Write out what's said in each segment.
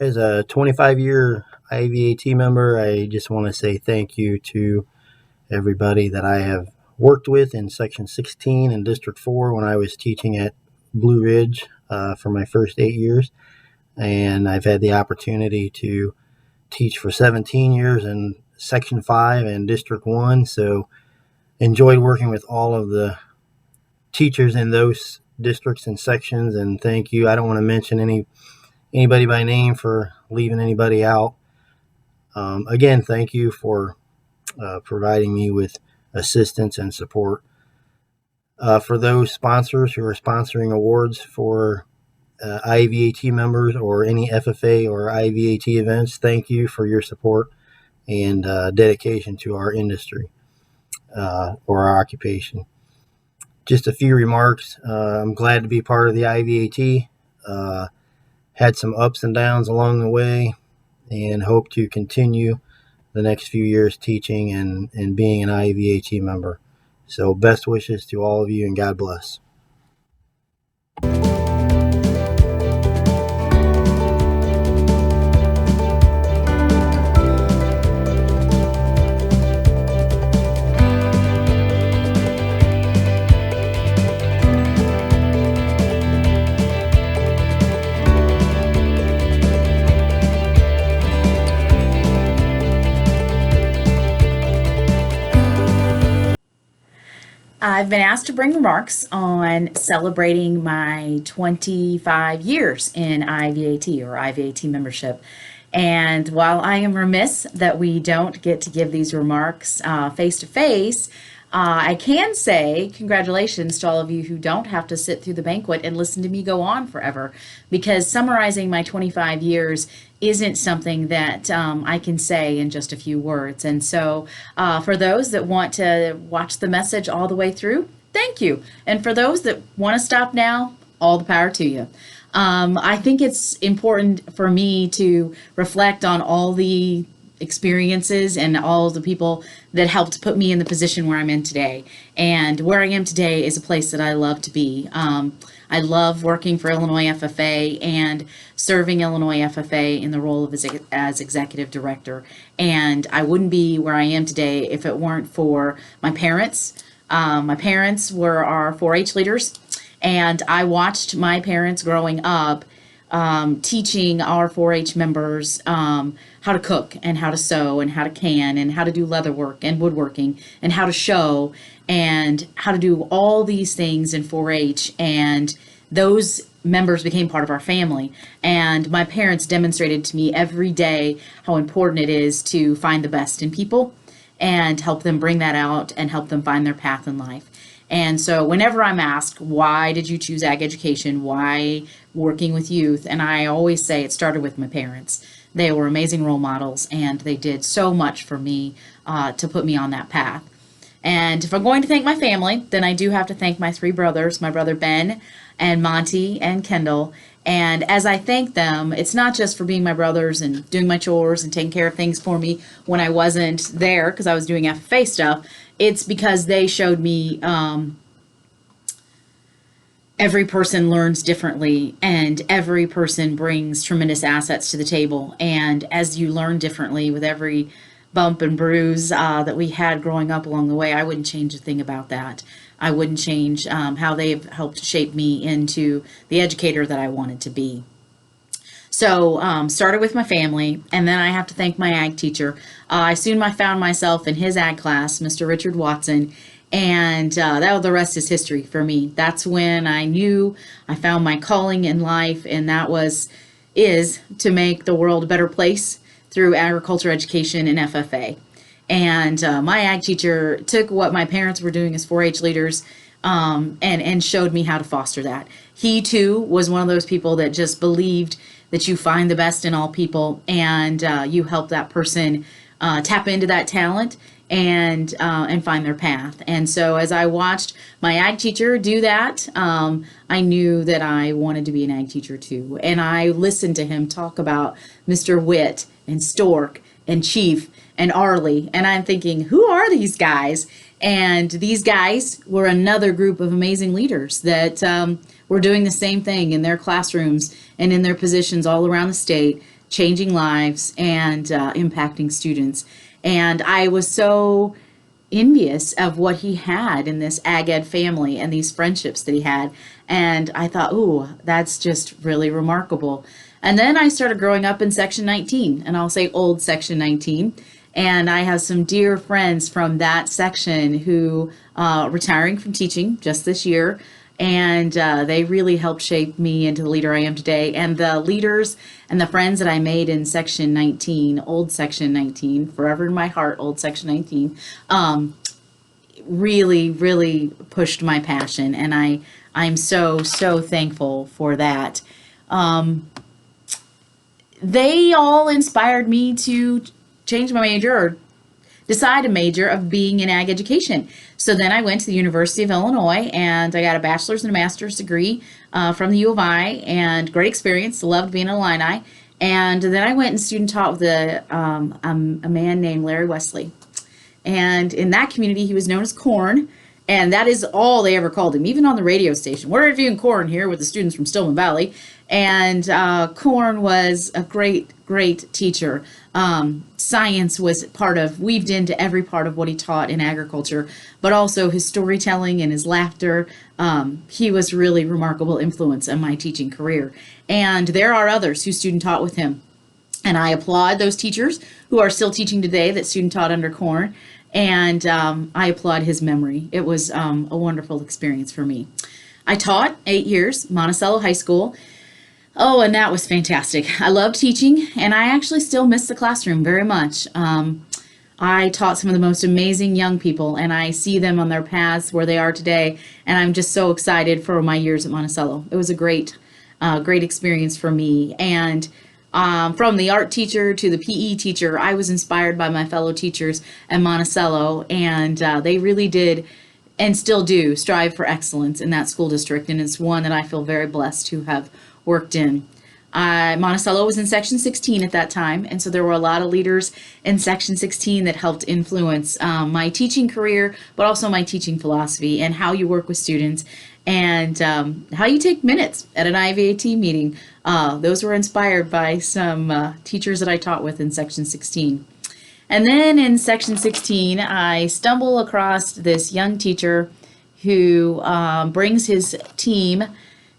As a 25-year IAVAT member, I just want to say thank you to everybody that I have worked with in Section 16 and District 4 when I was teaching at Blue Ridge for my first 8 years. And I've had the opportunity to teach for 17 years in Section 5 and District 1. So enjoyed working with all of the teachers in those districts and sections. And thank you. I don't want to mention anybody by name for leaving anybody out. Again, thank you for providing me with assistance and support. For those sponsors who are sponsoring awards for IAVAT members or any FFA or IAVAT events, thank you for your support and dedication to our industry or our occupation. Just a few remarks. I'm glad to be part of the IAVAT. Had some ups and downs along the way and hope to continue the next few years teaching and being an IAVAT member. So best wishes to all of you and God bless. I've been asked to bring remarks on celebrating my 25 years in IAVAT or IAVAT membership. And while I am remiss that we don't get to give these remarks face to face, I can say congratulations to all of you who don't have to sit through the banquet and listen to me go on forever, because summarizing my 25 years isn't something that I can say in just a few words. And so for those that want to watch the message all the way through, thank you. And for those that want to stop now, all the power to you. I think it's important for me to reflect on all the experiences and all the people that helped put me in the position where I'm in today. And where I am today is a place that I love to be. I love working for Illinois FFA and serving Illinois FFA in the role of as executive director. And I wouldn't be where I am today if it weren't for my parents. My parents were our 4-H leaders, and I watched my parents growing up teaching our 4-H members how to cook and how to sew and how to can and how to do leather work and woodworking and how to sew and how to do all these things in 4-H. And those members became part of our family. And my parents demonstrated to me every day how important it is to find the best in people and help them bring that out and help them find their path in life. And so whenever I'm asked, why did you choose ag education? Why working with youth? And I always say it started with my parents. They were amazing role models, and they did so much for me to put me on that path. And if I'm going to thank my family, then I do have to thank my 3 brothers, my brother Ben and Monty and Kendall. And as I thank them, it's not just for being my brothers and doing my chores and taking care of things for me when I wasn't there because I was doing FFA stuff. It's because they showed me every person learns differently and every person brings tremendous assets to the table. And as you learn differently with every bump and bruise that we had growing up along the way, I wouldn't change a thing about that. I wouldn't change how they've helped shape me into the educator that I wanted to be. So started with my family, and then I have to thank my ag teacher. I soon found myself in his ag class, Mr. Richard Watson, and the rest is history for me. That's when I knew I found my calling in life, and that is to make the world a better place through agriculture education and FFA. And my ag teacher took what my parents were doing as 4-H leaders and showed me how to foster that. He too was one of those people that just believed that you find the best in all people, and you help that person tap into that talent and find their path. And so as I watched my ag teacher do that, I knew that I wanted to be an ag teacher too. And I listened to him talk about Mr. Witt and Stork and Chief and Arley, and I'm thinking, who are these guys? And these guys were another group of amazing leaders that were doing the same thing in their classrooms and in their positions all around the state, changing lives and impacting students. And I was so envious of what he had in this ag ed family and these friendships that he had. And I thought, ooh, that's just really remarkable. And then I started growing up in Section 19, and I'll say old Section 19. And I have some dear friends from that section who retiring from teaching just this year. And they really helped shape me into the leader I am today. And the leaders and the friends that I made in Section 19, old Section 19, forever in my heart, old Section 19, really, really pushed my passion. And I'm so, so thankful for that. They all inspired me to change my major or decide a major of being in ag education. So then I went to the University of Illinois and I got a bachelor's and a master's degree from the U of I, and great experience. Loved being an Illini. And then I went and student taught with a man named Larry Wesley. And in that community, he was known as Corn. And that is all they ever called him, even on the radio station. We're interviewing Corn here with the students from Stillman Valley. And Corn was a great, great teacher. Science was weaved into every part of what he taught in agriculture, but also his storytelling and his laughter. He was really remarkable influence on my teaching career. And there are others who student taught with him. And I applaud those teachers who are still teaching today that student taught under Corn. And I applaud his memory. It was a wonderful experience for me. I taught 8 years, Monticello High School. Oh, and that was fantastic. I loved teaching, and I actually still miss the classroom very much. I taught some of the most amazing young people, and I see them on their paths where they are today, and I'm just so excited for my years at Monticello. It was a great, great experience for me. And from the art teacher to the PE teacher, I was inspired by my fellow teachers at Monticello, and they really did and still do strive for excellence in that school district, and it's one that I feel very blessed to have worked in. Monticello was in Section 16 at that time, and so there were a lot of leaders in Section 16 that helped influence my teaching career, but also my teaching philosophy and how you work with students and how you take minutes at an IAVAT meeting. Those were inspired by some teachers that I taught with in Section 16. And then in Section 16, I stumble across this young teacher who brings his team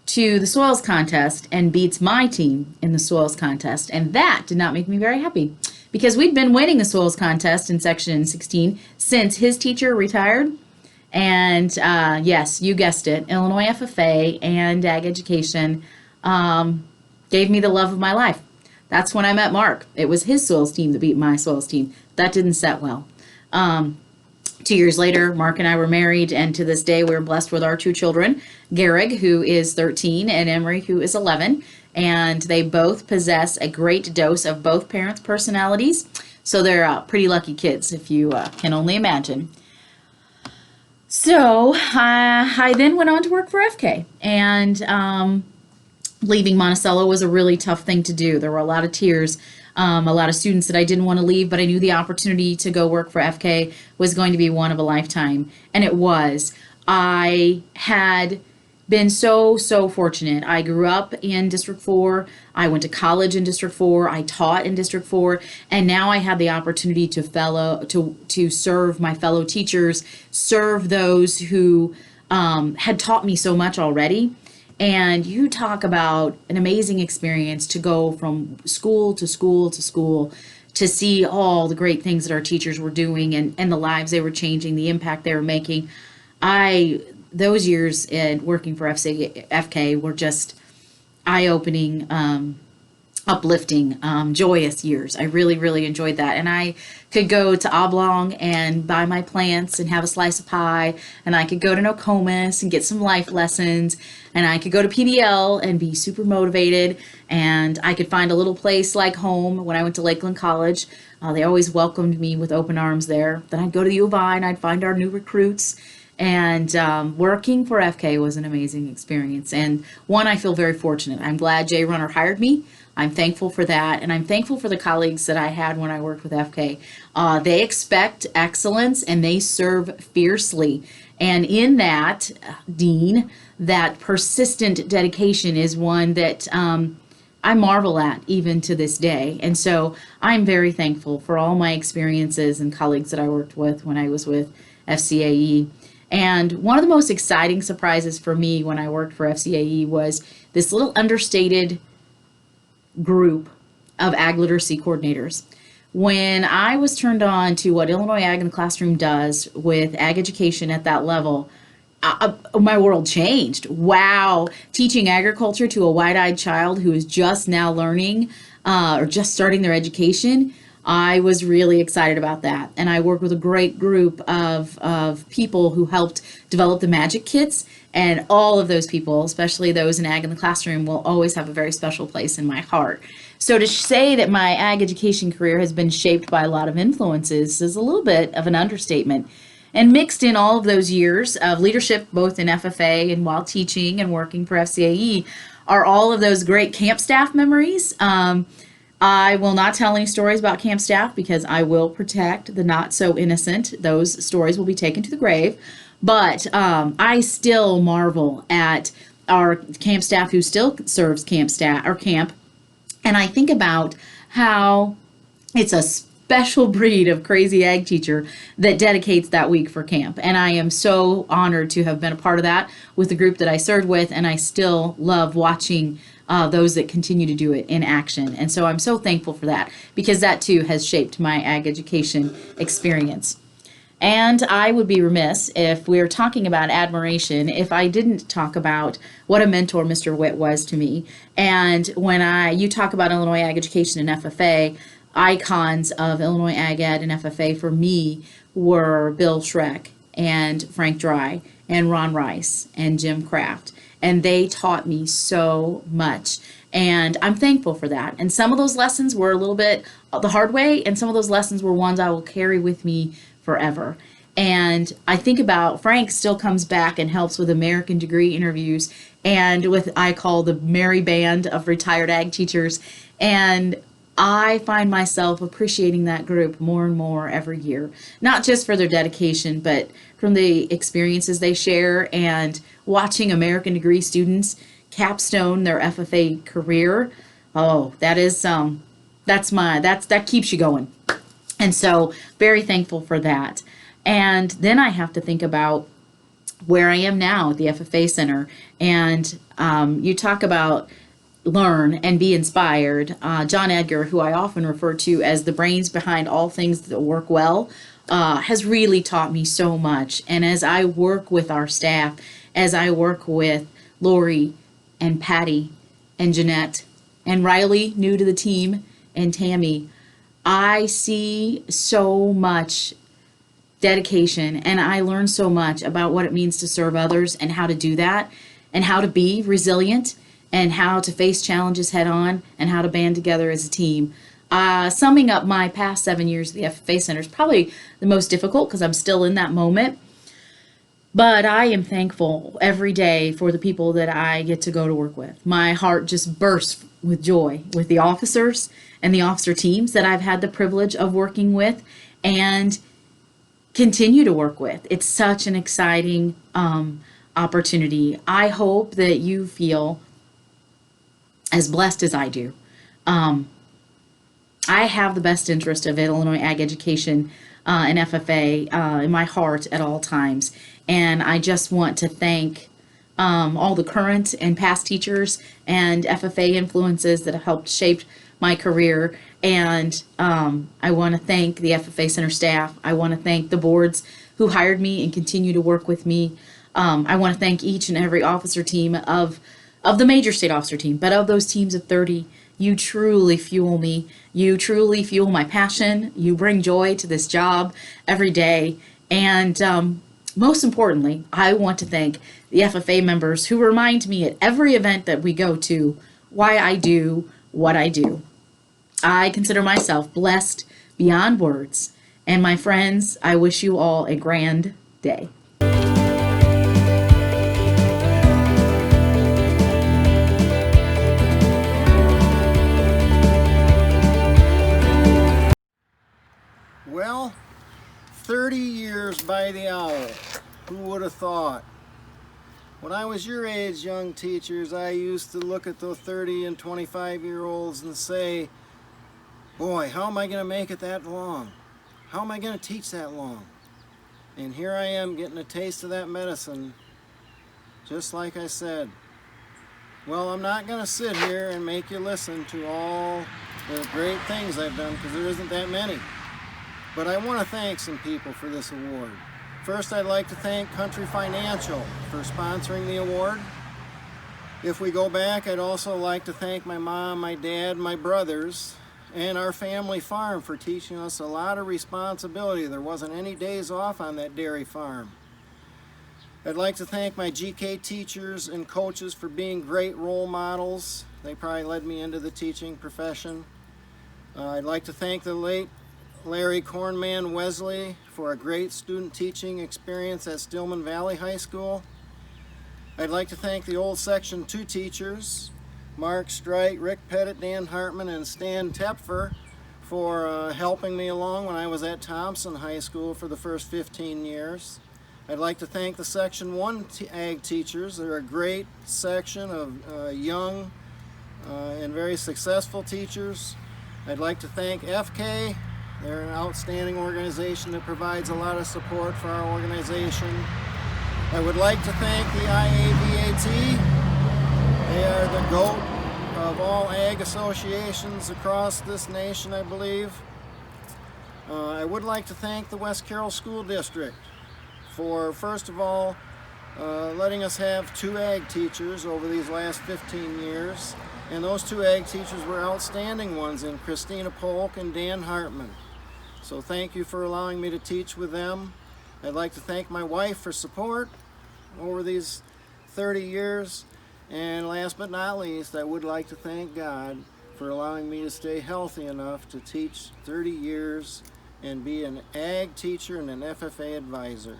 to the soils contest and beats my team in the soils contest. And that did not make me very happy because we'd been winning the soils contest in Section 16 since his teacher retired. And yes, you guessed it, Illinois FFA and Ag Education gave me the love of my life. That's when I met Mark. It was his soils team that beat my soils team. That didn't set well. 2 years later, Mark and I were married, and to this day, we're blessed with our two children, Garrig, who is 13, and Emery, who is 11. And they both possess a great dose of both parents' personalities. So they're pretty lucky kids, if you can only imagine. So I then went on to work for FK, and leaving Monticello was a really tough thing to do. There were a lot of tears, a lot of students that I didn't want to leave, but I knew the opportunity to go work for FK was going to be one of a lifetime, and it was. I had been so fortunate. I grew up in District 4. I went to college in District 4. I taught in District 4, and now I had the opportunity to serve my fellow teachers, serve those who had taught me so much already. And you talk about an amazing experience to go from school to school to school to see all the great things that our teachers were doing and the lives they were changing, the impact they were making. Those years in working for FK were just eye-opening, uplifting, joyous years. I really, really enjoyed that. And I could go to Oblong and buy my plants and have a slice of pie. And I could go to Nokomis and get some life lessons. And I could go to PBL and be super motivated. And I could find a little place like home when I went to Lakeland College. They always welcomed me with open arms there. Then I'd go to the U of I and I'd find our new recruits. And working for FK was an amazing experience, and one I feel very fortunate. I'm glad Jay Runner hired me. I'm thankful for that, and I'm thankful for the colleagues that I had when I worked with FK. They expect excellence, and they serve fiercely. And in that, Dean, that persistent dedication is one that I marvel at even to this day. And so I'm very thankful for all my experiences and colleagues that I worked with when I was with FCAE. And one of the most exciting surprises for me when I worked for FCAE was this little understated group of ag literacy coordinators. When I was turned on to what Illinois Ag in the Classroom does with ag education at that level, my world changed. Wow. Teaching agriculture to a wide-eyed child who is just now learning or just starting their education, I was really excited about that. And I worked with a great group of people who helped develop the magic kits. And all of those people, especially those in ag in the classroom, will always have a very special place in my heart. So to say that my ag education career has been shaped by a lot of influences is a little bit of an understatement. And mixed in all of those years of leadership, both in FFA and while teaching and working for FCAE, are all of those great camp staff memories. I will not tell any stories about camp staff because I will protect the not so innocent. Those stories will be taken to the grave. But I still marvel at our camp staff who still serves camp staff or camp. And I think about how it's a special breed of crazy ag teacher that dedicates that week for camp. And I am so honored to have been a part of that with the group that I served with. And I still love watching those that continue to do it in action. And so I'm so thankful for that because that too has shaped my ag education experience. And I would be remiss if we were talking about admiration if I didn't talk about what a mentor Mr. Witt was to me. And when you talk about Illinois Ag Education and FFA, icons of Illinois Ag Ed and FFA for me were Bill Schreck and Frank Dry and Ron Rice and Jim Kraft. And they taught me so much. And I'm thankful for that. And some of those lessons were a little bit the hard way, and some of those lessons were ones I will carry with me forever. And I think about Frank still comes back and helps with American degree interviews and with I call the merry band of retired ag teachers. And I find myself appreciating that group more and more every year, not just for their dedication, but from the experiences they share and watching American degree students capstone their FFA career. Oh, that keeps you going. And so very thankful for that. And then I have to think about where I am now at the FFA Center. And you talk about learn and be inspired. John Edgar, who I often refer to as the brains behind all things that work well, has really taught me so much. And as I work with our staff, as I work with Lori and Patty and Jeanette and Riley, new to the team, and Tammy, I see so much dedication and I learn so much about what it means to serve others and how to do that and how to be resilient and how to face challenges head on and how to band together as a team. Summing up my past 7 years at the FFA Center is probably the most difficult because I'm still in that moment. But I am thankful every day for the people that I get to go to work with. My heart just bursts with joy with the officers and the officer teams that I've had the privilege of working with and continue to work with. It's such an exciting opportunity. I hope that you feel as blessed as I do. I have the best interest of Illinois Ag Education and FFA in my heart at all times. And I just want to thank all the current and past teachers and FFA influences that have helped shape my career. And I want to thank the FFA Center staff. I want to thank the boards who hired me and continue to work with me. I want to thank each and every officer team of the major state officer team, but of those teams of 30, you truly fuel me. You truly fuel my passion. You bring joy to this job every day. And most importantly, I want to thank the FFA members who remind me at every event that we go to why I do what I do. I consider myself blessed beyond words. And my friends, I wish you all a grand day. Well, 30 years by the hour. Who would have thought? When I was your age, young teachers, I used to look at those 30 and 25-year-olds and say, boy, how am I going to make it that long? How am I going to teach that long? And here I am getting a taste of that medicine, just like I said. Well, I'm not going to sit here and make you listen to all the great things I've done, because there isn't that many. But I want to thank some people for this award. First, I'd like to thank Country Financial for sponsoring the award. If we go back, I'd also like to thank my mom, my dad, my brothers, and our family farm for teaching us a lot of responsibility. There wasn't any days off on that dairy farm. I'd like to thank my GK teachers and coaches for being great role models. They probably led me into the teaching profession. I'd like to thank the late Larry Cornman Wesley for a great student teaching experience at Stillman Valley High School. I'd like to thank the old Section 2 teachers, Mark Streit, Rick Pettit, Dan Hartman, and Stan Tepfer, for helping me along when I was at Thompson High School for the first 15 years. I'd like to thank the Section 1 ag teachers. They're a great section of young and very successful teachers. I'd like to thank FCAE. They're an outstanding organization that provides a lot of support for our organization. I would like to thank the IAVAT. They are the GOAT of all ag associations across this nation, I believe. I would like to thank the West Carroll School District for, first of all, letting us have 2 ag teachers over these last 15 years. And those 2 ag teachers were outstanding ones in Christina Polk and Dan Hartman. So thank you for allowing me to teach with them. I'd like to thank my wife for support over these 30 years. And last but not least, I would like to thank God for allowing me to stay healthy enough to teach 30 years and be an ag teacher and an FFA advisor.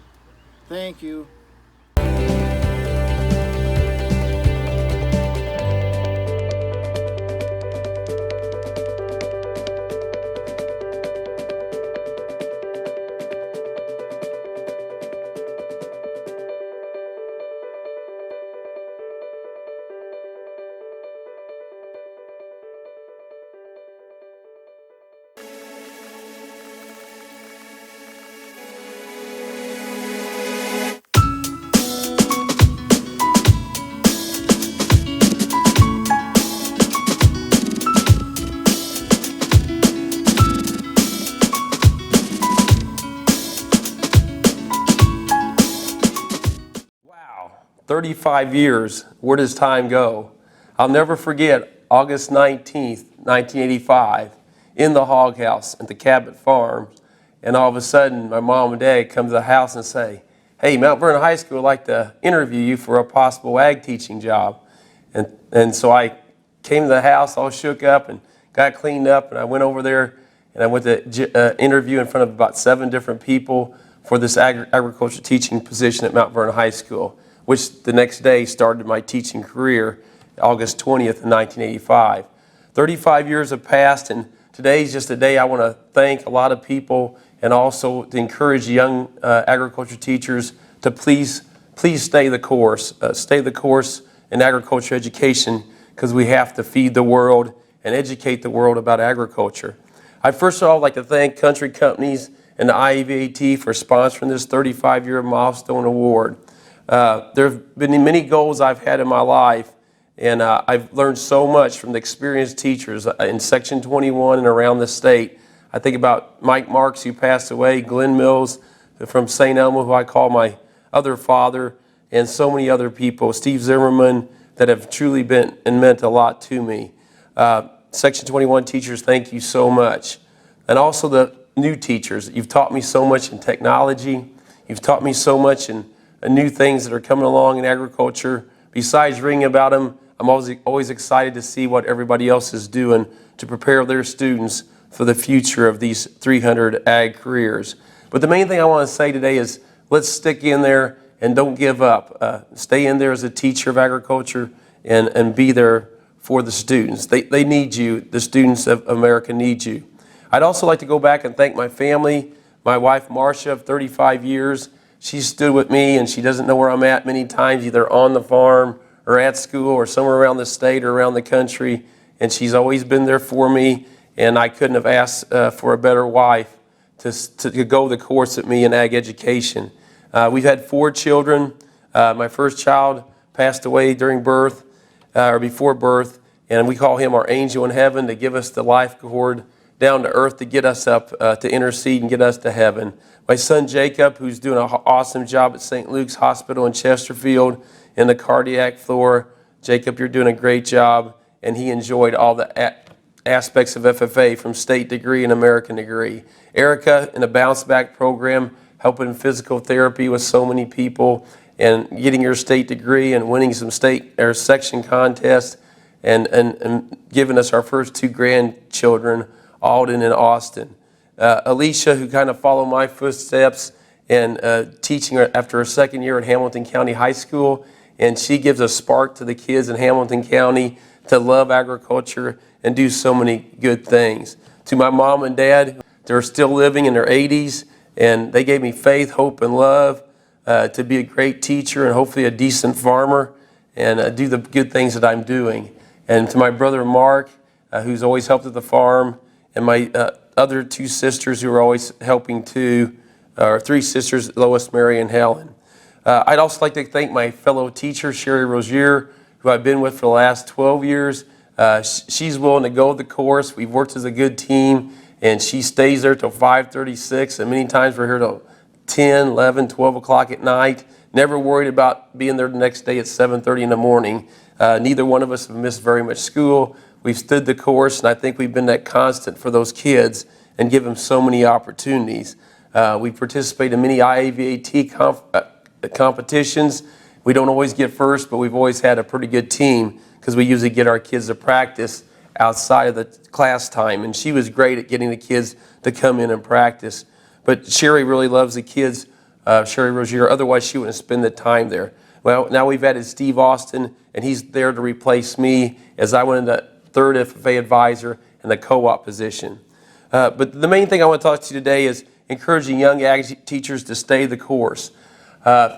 Thank you. Wow, 35 years, where does time go? I'll never forget August 19th, 1985, in the hog house at the Cabot Farm, and all of a sudden my mom and dad come to the house and say, hey, Mount Vernon High School would like to interview you for a possible ag teaching job. And so I came to the house all shook up and got cleaned up, and I went over there and I went to interview in front of about 7 different people for this agriculture teaching position at Mount Vernon High School, which the next day started my teaching career, August 20th, 1985. 35 years have passed, and today's just a day I want to thank a lot of people and also to encourage young agriculture teachers to please stay the course. Stay the course in agriculture education, because we have to feed the world and educate the world about agriculture. I'd first of all like to thank country companies and the IAVAT for sponsoring this 35-year milestone award. There have been many goals I've had in my life, and I've learned so much from the experienced teachers in Section 21 and around the state. I think about Mike Marks, who passed away, Glenn Mills from St. Elmo, who I call my other father, and so many other people, Steve Zimmerman, that have truly been and meant a lot to me. Section 21 teachers, thank you so much. And also the new teachers. You've taught me so much in technology. You've taught me so much in new things that are coming along in agriculture. Besides reading about them, I'm always excited to see what everybody else is doing to prepare their students for the future of these 300 ag careers. But the main thing I want to say today is let's stick in there and don't give up. Stay in there as a teacher of agriculture and be there for the students. They need you. The students of America need you. I'd also like to go back and thank my family, my wife Marcia of 35 years, She stood with me, and she doesn't know where I'm at many times, either on the farm or at school or somewhere around the state or around the country. And she's always been there for me, and I couldn't have asked for a better wife to go the course with me in ag education. We've had 4 children. My first child passed away during birth, or before birth, and we call him our angel in heaven to give us the life cord down to earth to get us up, to intercede and get us to heaven. My son Jacob, who's doing an awesome job at St. Luke's Hospital in Chesterfield in the cardiac floor. Jacob, you're doing a great job, and he enjoyed all the aspects of FFA, from state degree and American degree. Erica, in a bounce back program, helping physical therapy with so many people, and getting your state degree and winning some state or section contests, and giving us our first 2 grandchildren, Alden and Austin. Alicia, who kind of followed my footsteps, and teaching after her 2nd year at Hamilton County High School, and she gives a spark to the kids in Hamilton County to love agriculture and do so many good things. To my mom and dad, they're still living in their 80s, and they gave me faith, hope, and love to be a great teacher and hopefully a decent farmer, and do the good things that I'm doing. And to my brother Mark, who's always helped at the farm, and my other 2 sisters who are always helping too, or 3 sisters, Lois, Mary, and Helen. I'd also like to thank my fellow teacher, Sherry Rozier, who I've been with for the last 12 years. She's willing to go the course. We've worked as a good team, and she stays there till 5:36, and many times we're here till 10, 11, 12 o'clock at night. Never worried about being there the next day at 7:30 in the morning. Neither one of us have missed very much school. We've stood the course, and I think we've been that constant for those kids and give them so many opportunities. We participate in many IAVAT competitions. We don't always get first, but we've always had a pretty good team because we usually get our kids to practice outside of the class time. And she was great at getting the kids to come in and practice. But Sherry really loves the kids, Sherry Rozier, otherwise she wouldn't spend the time there. Well, now we've added Steve Austin, and he's there to replace me as I went into 3rd FFA advisor in the co-op position. But the main thing I want to talk to you today is encouraging young ag teachers to stay the course.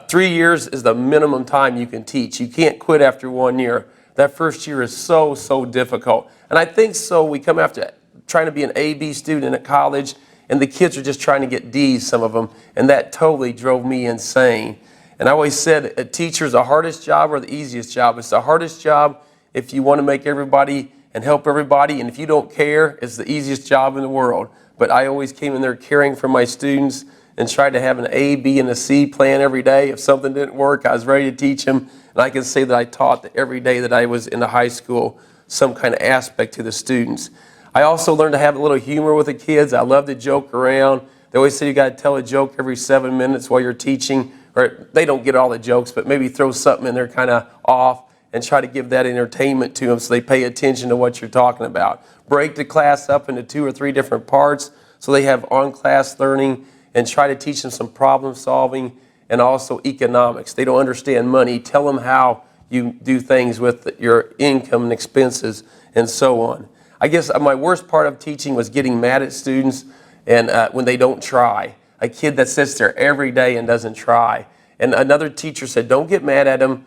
3 years is the minimum time you can teach. You can't quit after 1 year. That first year is so difficult. And I think so we come after trying to be an A-B student at college, and the kids are just trying to get D's, some of them, and that totally drove me insane. And I always said a teacher's the hardest job or the easiest job. It's the hardest job if you want to make everybody and help everybody, and if you don't care, it's the easiest job in the world. But I always came in there caring for my students and tried to have an A, B, and a C plan every day. If something didn't work, I was ready to teach them. And I can say that I taught every day that I was in the high school some kind of aspect to the students. I also learned to have a little humor with the kids. I love to joke around. They always say you got to tell a joke every 7 minutes while you're teaching. Or they don't get all the jokes, but maybe throw something in there kind of off and try to give that entertainment to them so they pay attention to what you're talking about. Break the class up into 2 or 3 different parts so they have on-class learning, and try to teach them some problem solving and also economics. They don't understand money. Tell them how you do things with your income and expenses and so on. I guess my worst part of teaching was getting mad at students and when they don't try. A kid that sits there every day and doesn't try. And another teacher said, don't get mad at them.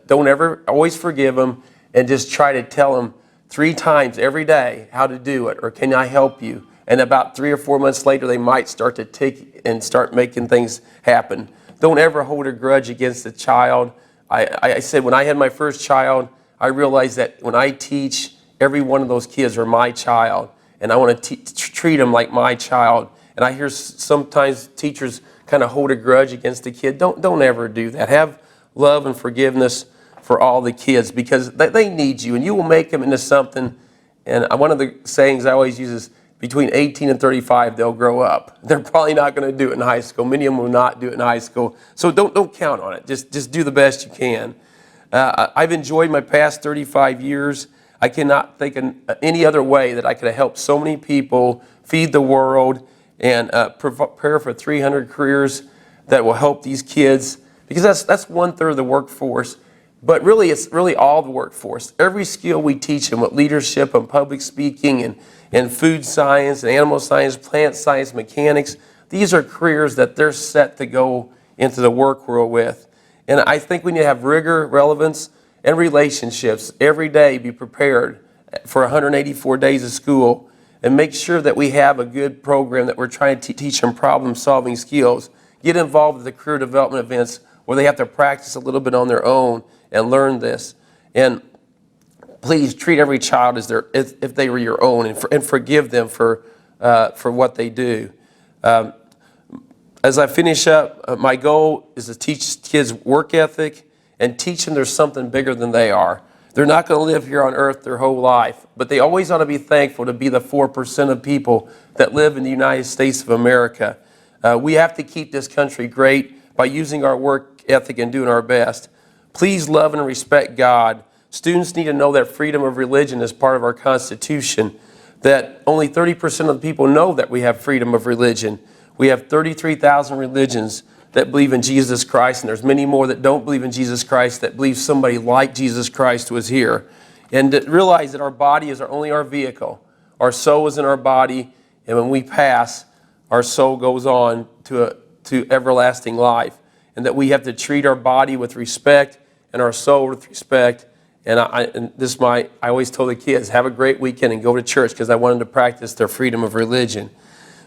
Don't ever, always forgive them, and just try to tell them 3 times every day how to do it, or can I help you? And about 3 or 4 months later, they might start to tick and start making things happen. Don't ever hold a grudge against a child. I said when I had my first child, I realized that when I teach, every one of those kids are my child, and I want to treat them like my child. And I hear sometimes teachers kind of hold a grudge against the kid. Don't ever do that. Have love and forgiveness for all the kids, because they need you, and you will make them into something. And one of the sayings I always use is, between 18 and 35, they'll grow up. They're probably not going to do it in high school. Many of them will not do it in high school. So don't count on it. Just do the best you can. I've enjoyed my past 35 years. I cannot think of any other way that I could have helped so many people feed the world and prepare for 300 careers that will help these kids, because that's 1/3 of the workforce. But really, it's really all the workforce. Every skill we teach them, with leadership and public speaking and food science and animal science, plant science, mechanics, these are careers that they're set to go into the work world with. And I think we need to have rigor, relevance, and relationships every day. Be prepared for 184 days of school and make sure that we have a good program that we're trying to teach them problem-solving skills. Get involved with the career development events where they have to practice a little bit on their own and learn this. And please treat every child as if they were your own, and forgive them for what they do. As I finish up, my goal is to teach kids work ethic and teach them there's something bigger than they are. They're not going to live here on earth their whole life, but they always ought to be thankful to be the 4% of people that live in the United States of America. We have to keep this country great by using our work ethic and doing our best. Please love and respect God. Students need to know that freedom of religion is part of our Constitution, that only 30% of the people know that we have freedom of religion. We have 33,000 religions that believe in Jesus Christ, and there's many more that don't believe in Jesus Christ, that believe somebody like Jesus Christ was here. And to realize that our body is only our vehicle. Our soul is in our body, and when we pass, our soul goes on to everlasting life. And that we have to treat our body with respect and our soul with respect. And I always told the kids, have a great weekend and go to church, because I want them to practice their freedom of religion.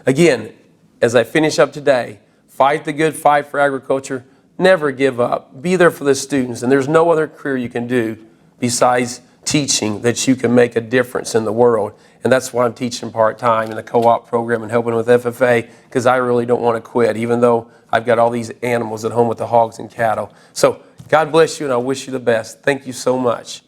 Again, as I finish up today, fight the good fight for agriculture. Never give up. Be there for the students. And there's no other career you can do besides teaching that you can make a difference in the world. And that's why I'm teaching part-time in the co-op program and helping with FFA, because I really don't want to quit, even though I've got all these animals at home with the hogs and cattle. So God bless you, and I wish you the best. Thank you so much.